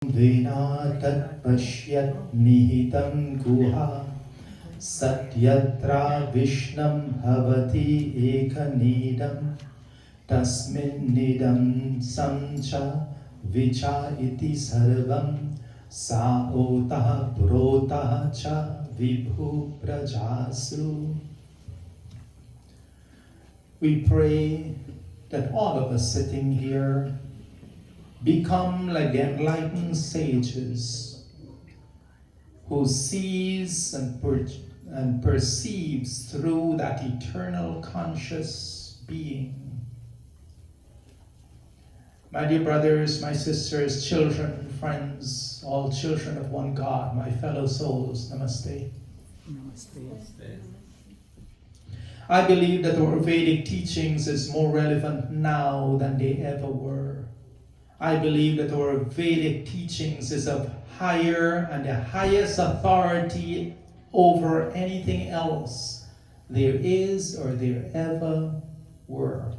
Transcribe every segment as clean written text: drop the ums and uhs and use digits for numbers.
Vinatat pashyat nihitam guha satyatra vishnam bhavati ekanidam tasmin nidam samcha vicha iti sarvam sa otah protah cha vibhu prajasru. We pray that all of us sitting here become like the enlightened sages who sees and perceives through that eternal conscious being. My dear brothers, my sisters, children, friends, all children of one God, my fellow souls, namaste. Namaste. I believe that our Vedic teachings is more relevant now than they ever were. I believe that our Vedic teachings is of higher and the highest authority over anything else there is or there ever were.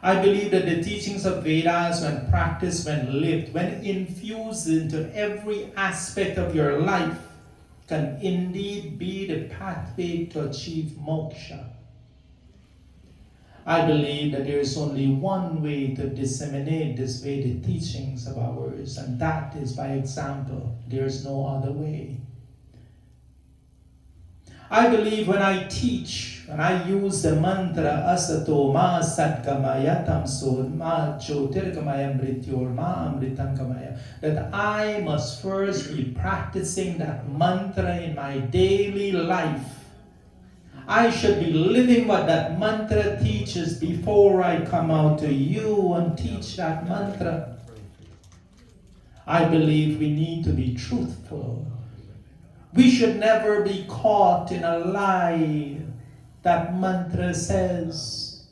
I believe that the teachings of Vedas, when practiced, when lived, when infused into every aspect of your life, can indeed be the pathway to achieve moksha. I believe that there is only one way to disseminate this Vedic teachings of ours, and that is by example. There is no other way. I believe when I teach, when I use the mantra asato ma satgamaya tamso ma jyotirgamaya mrityor ma amritangamaya, that I must first be practicing that mantra in my daily life. I should be living what that mantra teaches before I come out to you and teach that mantra. I believe we need to be truthful. We should never be caught in a lie that mantra says.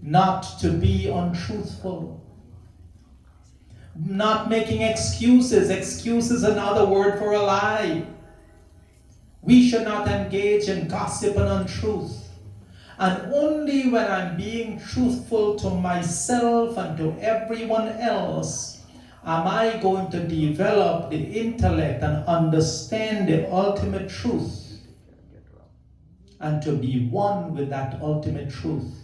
Not to be untruthful. Not making excuses. Excuse is another word for a lie. We should not engage in gossip and untruth. And only when I'm being truthful to myself and to everyone else am I going to develop the intellect and understand the ultimate truth and to be one with that ultimate truth.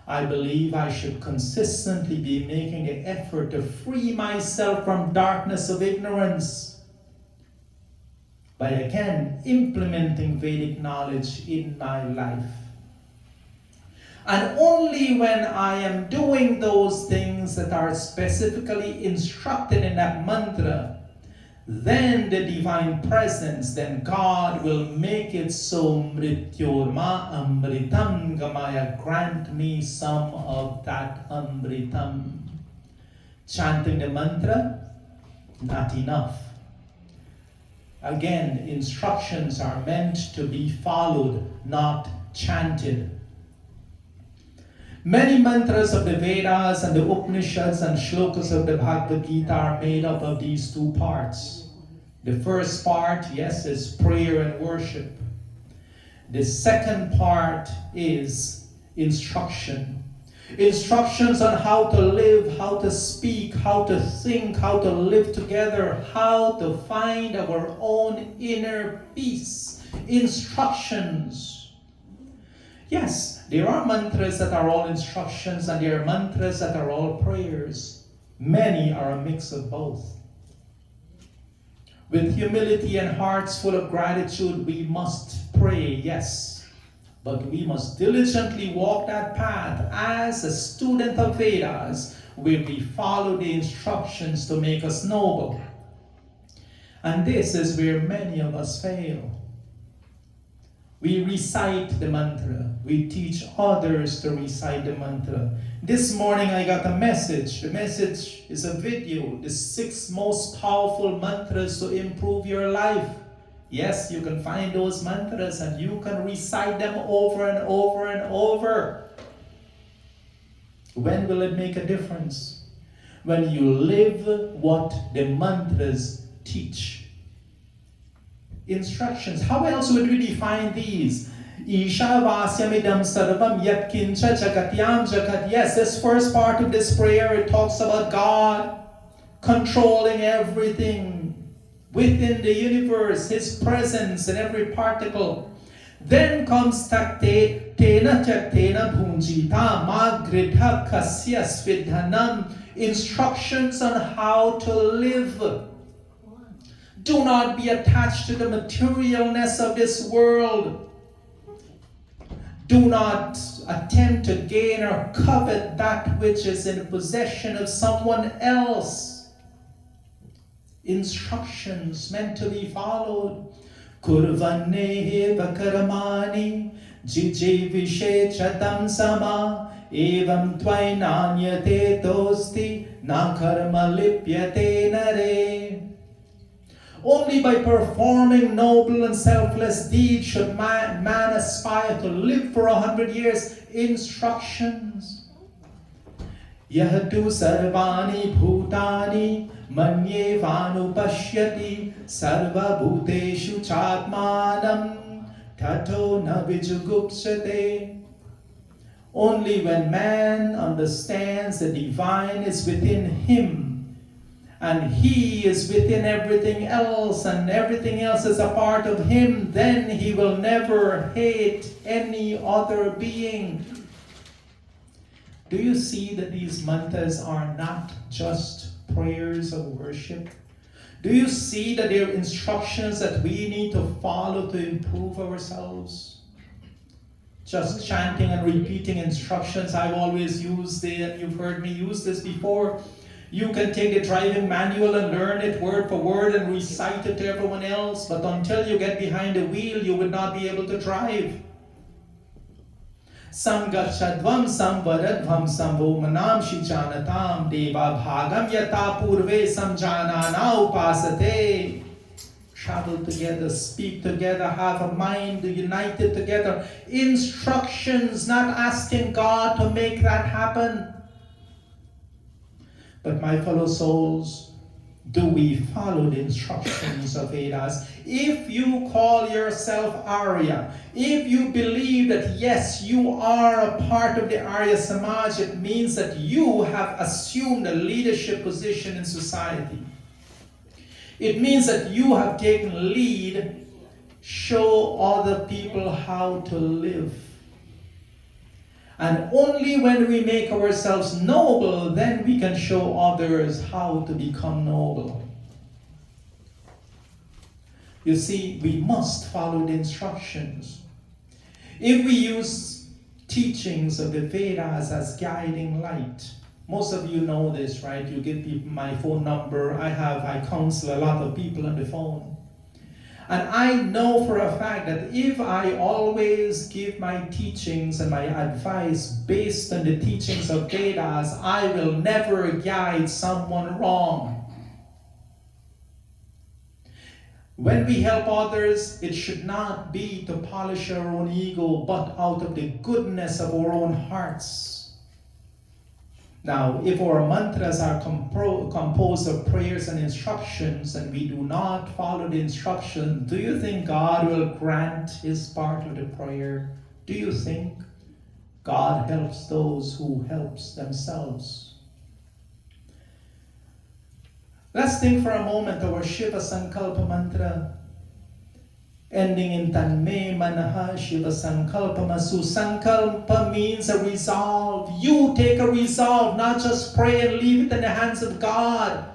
I believe I should consistently be making the effort to free myself from darkness of ignorance by again implementing Vedic knowledge in my life. And only when I am doing those things that are specifically instructed in that mantra, then the divine presence, then God will make it so mrityorma amritam gamaya, grant me some of that amritam. Chanting the mantra, not enough. Again, instructions are meant to be followed, not chanted. Many mantras of the Vedas and the Upanishads and shlokas of the Bhagavad Gita are made up of these two parts. The first part, yes, is prayer and worship. The second part is instruction. Instructions on how to live, how to speak, how to think, how to live together, how to find our own inner peace. Instructions. Yes, there are mantras that are all instructions and there are mantras that are all prayers. Many are a mix of both. With humility and hearts full of gratitude, we must pray, yes. But we must diligently walk that path as a student of Vedas, where we follow the instructions to make us noble. And this is where many of us fail. We recite the mantra. We teach others to recite the mantra. This morning I got a message. The message is a video. The 6 most powerful mantras to improve your life. Yes, you can find those mantras and you can recite them over and over and over. When will it make a difference? When you live what the mantras teach. Instructions. How else would we define these? Ishavasyamidam sarvam yatkincha jagatyam jagat. Yes, this first part of this prayer, it talks about God controlling everything within the universe, His presence in every particle. Then comes takte tena chaktena bhunjita magridha kasya svidhanam, instructions on how to live. Do not be attached to the materialness of this world. Do not attempt to gain or covet that which is in possession of someone else. Instructions meant to be followed. Kurvanehe vakaramani jije vishe chatam sama evam tvainanyate tosti na karma lipyate nare. Only by performing noble and selfless deeds should man aspire to live for 100 years. Instructions. Yahatu sarvani bhutani manye vanupashyati sarva bhuteshu chatmanam tato na vijugupsate. Only when man understands the divine is within him, and he is within everything else, and everything else is a part of him, then he will never hate any other being. Do you see that these mantras are not just prayers of worship? Do you see that they're instructions that we need to follow to improve ourselves? Just chanting and repeating instructions. I've always used it, and you've heard me use this before. You can take the driving manual and learn it word for word and recite it to everyone else, but until you get behind the wheel, you will not be able to drive. Samgachadvam samvaradvam samvomanam shichanatam deva bhagam yata purve samjanana upasate. Travel together, speak together, have a mind united together. Instructions, not asking God to make that happen. But my fellow souls, do we follow the instructions of Vedas? If you call yourself Arya, if you believe that yes, you are a part of the Arya Samaj, it means that you have assumed a leadership position in society. It means that you have taken lead, show other people how to live. And only when we make ourselves noble, then we can show others how to become noble. You see, we must follow the instructions. If we use teachings of the Vedas as guiding light, most of you know this, right? You give people my phone number. I counsel a lot of people on the phone. And I know for a fact that if I always give my teachings and my advice based on the teachings of Vedas, I will never guide someone wrong. When we help others, it should not be to polish our own ego, but out of the goodness of our own hearts. Now, if our mantras are composed of prayers and instructions, and we do not follow the instruction, do you think God will grant His part of the prayer? Do you think God helps those who helps themselves? Let's think for a moment our Shiva Sankalpa mantra, ending in Tanme Manaha Shiva Sankalpamasu. Sankalpa means a resolve. You take a resolve, not just pray and leave it in the hands of God.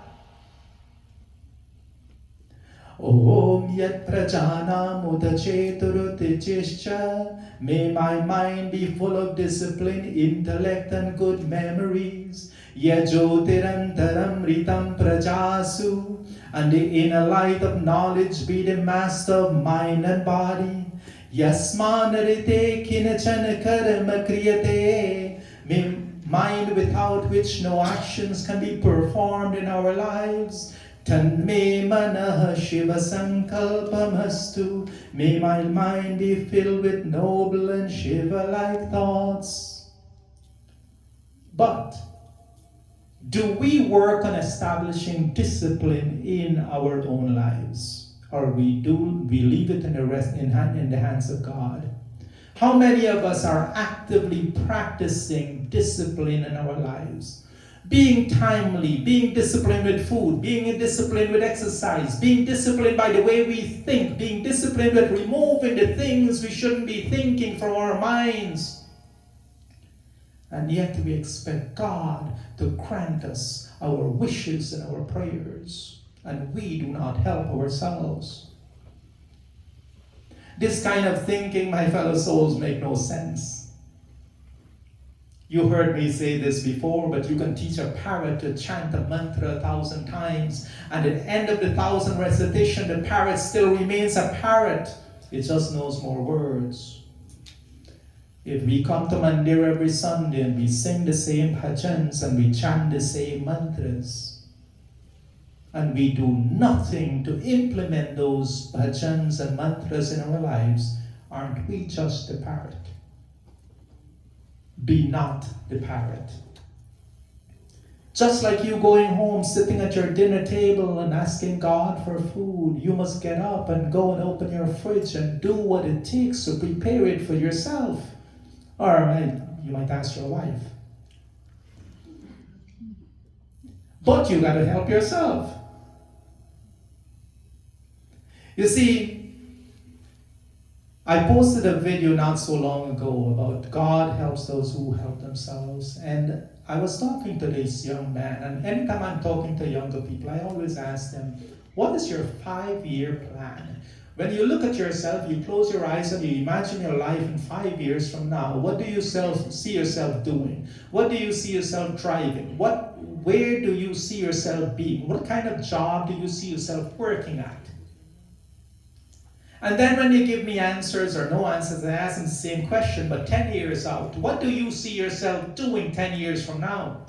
Om Yat Prajana Mudacheturutichishcha. May my mind be full of discipline, intellect, and good memories. Yajotirantaram Ritam Prajasu. And the inner light of knowledge be the master of mind and body. Yasmanarite kinachana karma kriyate. Mind without which no actions can be performed in our lives. Tanme manaha Shiva sankalpamastu. May my mind be filled with noble and Shiva-like thoughts. But do we work on establishing discipline in our own lives? Or we leave it in the hands of God? How many of us are actively practicing discipline in our lives? Being timely, being disciplined with food, being disciplined with exercise, being disciplined by the way we think, being disciplined with removing the things we shouldn't be thinking from our minds. And yet we expect God to grant us our wishes and our prayers, and we do not help ourselves. This kind of thinking, my fellow souls, make no sense. You heard me say this before, but you can teach a parrot to chant a mantra 1,000 times, and at the end of the 1,000 recitation, the parrot still remains a parrot. It just knows more words. If we come to Mandir every Sunday and we sing the same bhajans and we chant the same mantras, and we do nothing to implement those bhajans and mantras in our lives, aren't we just the parrot? Be not the parrot. Just like you going home, sitting at your dinner table and asking God for food, you must get up and go and open your fridge and do what it takes to prepare it for yourself. Or you might ask your wife. But you got to help yourself. You see, I posted a video not so long ago about God helps those who help themselves. And I was talking to this young man, and anytime I'm talking to younger people, I always ask them, what is your 5-year plan? When you look at yourself, you close your eyes and you imagine your life in 5 years from now. What do you see yourself doing? What do you see yourself driving? Where do you see yourself being? What kind of job do you see yourself working at? And then when they give me answers or no answers, I ask them the same question, but 10 years out, what do you see yourself doing 10 years from now?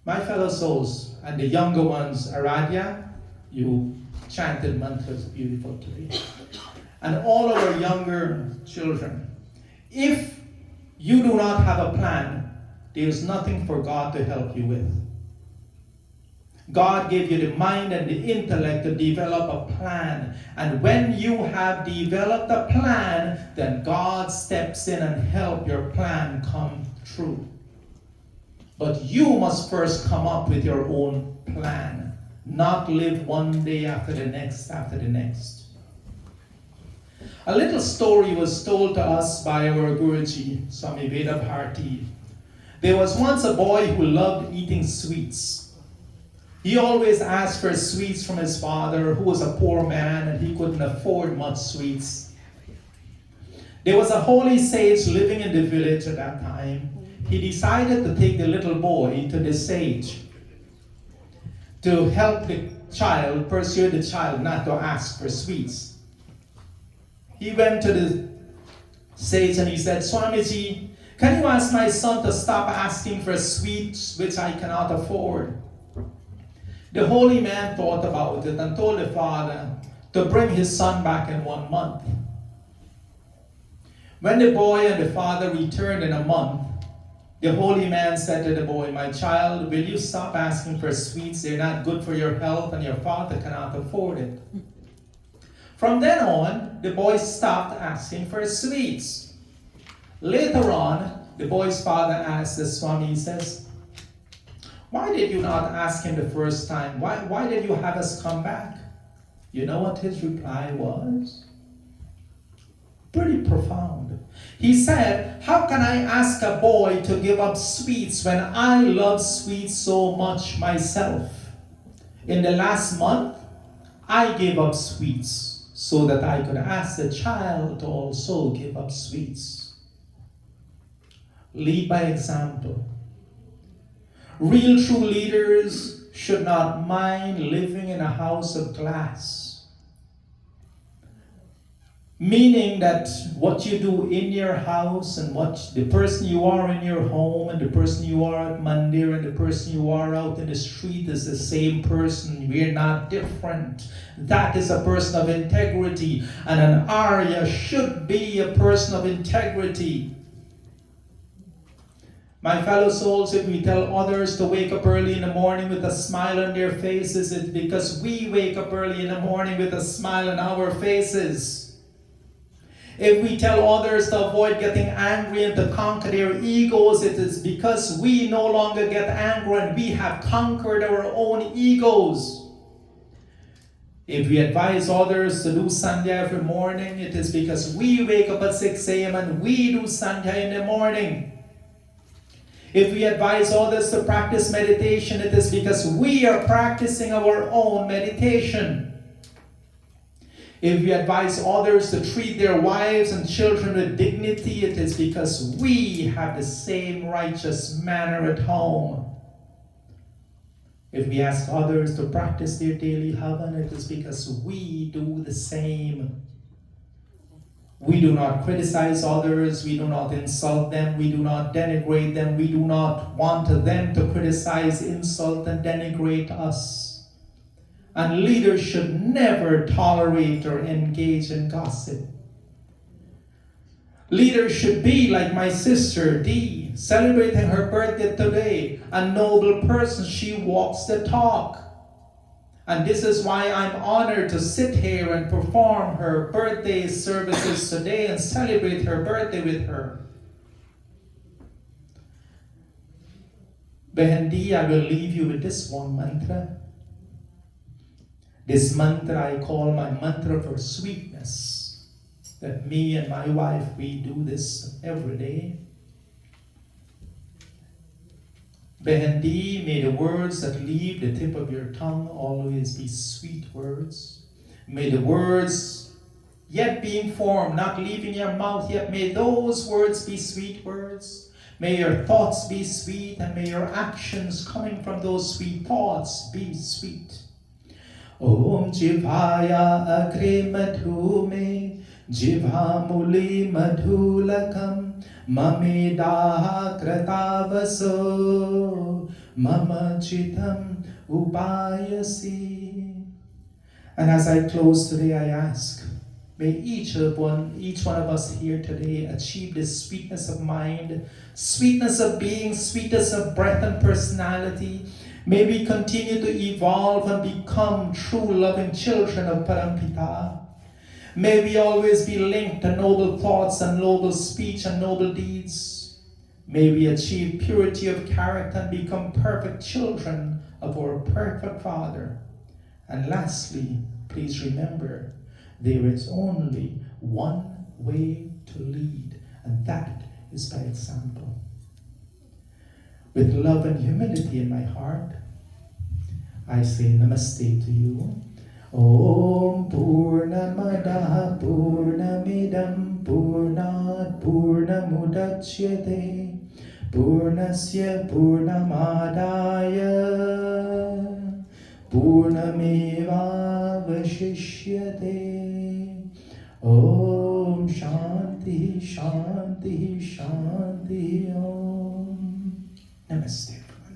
My fellow souls, and the younger ones, Aradhya, you chanted mantras beautiful today. And all our younger children, if you do not have a plan, there is nothing for God to help you with. God gave you the mind and the intellect to develop a plan. And when you have developed a plan, then God steps in and helps your plan come true. But you must first come up with your own plan, not live one day after the next after the next. A little story was told to us by our Guruji, Swami Veda Bharti. There was once a boy who loved eating sweets. He always asked for sweets from his father, who was a poor man and he couldn't afford much sweets. There was a holy sage living in the village at that time. He decided to take the little boy to the sage to help the child, persuade the child not to ask for sweets. He went to the sage and he said, Swamiji, can you ask my son to stop asking for sweets which I cannot afford? The holy man thought about it and told the father to bring his son back in 1 month. When the boy and the father returned in a month, the holy man said to the boy, my child, will you stop asking for sweets? They're not good for your health and your father cannot afford it. From then on, the boy stopped asking for sweets. Later on, the boy's father asked the Swami, he says, why did you not ask him the first time? Why did you have us come back? You know what his reply was? Pretty profound. He said, how can I ask a boy to give up sweets when I love sweets so much myself? In the last month, I gave up sweets so that I could ask the child to also give up sweets. Lead by example. Real true leaders should not mind living in a house of glass. Meaning that what you do in your house and what the person you are in your home and the person you are at Mandir and the person you are out in the street is the same person. We're not different. That is a person of integrity. And an Arya should be a person of integrity. My fellow souls, if we tell others to wake up early in the morning with a smile on their faces, it's because we wake up early in the morning with a smile on our faces. If we tell others to avoid getting angry and to conquer their egos, it is because we no longer get angry and we have conquered our own egos. If we advise others to do Sandhya every morning, it is because we wake up at 6 a.m. and we do Sandhya in the morning. If we advise others to practice meditation, it is because we are practicing our own meditation. If we advise others to treat their wives and children with dignity, it is because we have the same righteous manner at home. If we ask others to practice their daily havan, it is because we do the same. We do not criticize others, we do not insult them, we do not denigrate them, we do not want them to criticize, insult, and denigrate us. And leaders should never tolerate or engage in gossip. Leaders should be like my sister Dee, celebrating her birthday today. A noble person, she walks the talk. And this is why I'm honored to sit here and perform her birthday services today and celebrate her birthday with her. Behendi, I will leave you with this one mantra. This mantra I call my mantra for sweetness. That me and my wife, we do this every day. Behendi, may the words that leave the tip of your tongue always be sweet words. May the words yet being formed, not leaving your mouth yet, may those words be sweet words. May your thoughts be sweet, and may your actions coming from those sweet thoughts be sweet. Om Jivaya Agre Madhume Jivha Muli Madhulakam Mamedaha Kratavaso Mama Chitam Upayasi. And as I close today, I ask, may each one of us here today achieve this sweetness of mind, sweetness of being, sweetness of breath and personality. May we continue to evolve and become true loving children of Parampita. May we always be linked to noble thoughts and noble speech and noble deeds. May we achieve purity of character and become perfect children of our perfect Father. And lastly, please remember, there is only one way to lead, and that is by example. With love and humility in my heart, I say namaste to you. Om Purnamadaha Purnamidam Purnat Purnamudachyate Purnasya Purnamadaya Purnameva Vashishyate. Om Shanti Shanti Shanti Om. Namaste.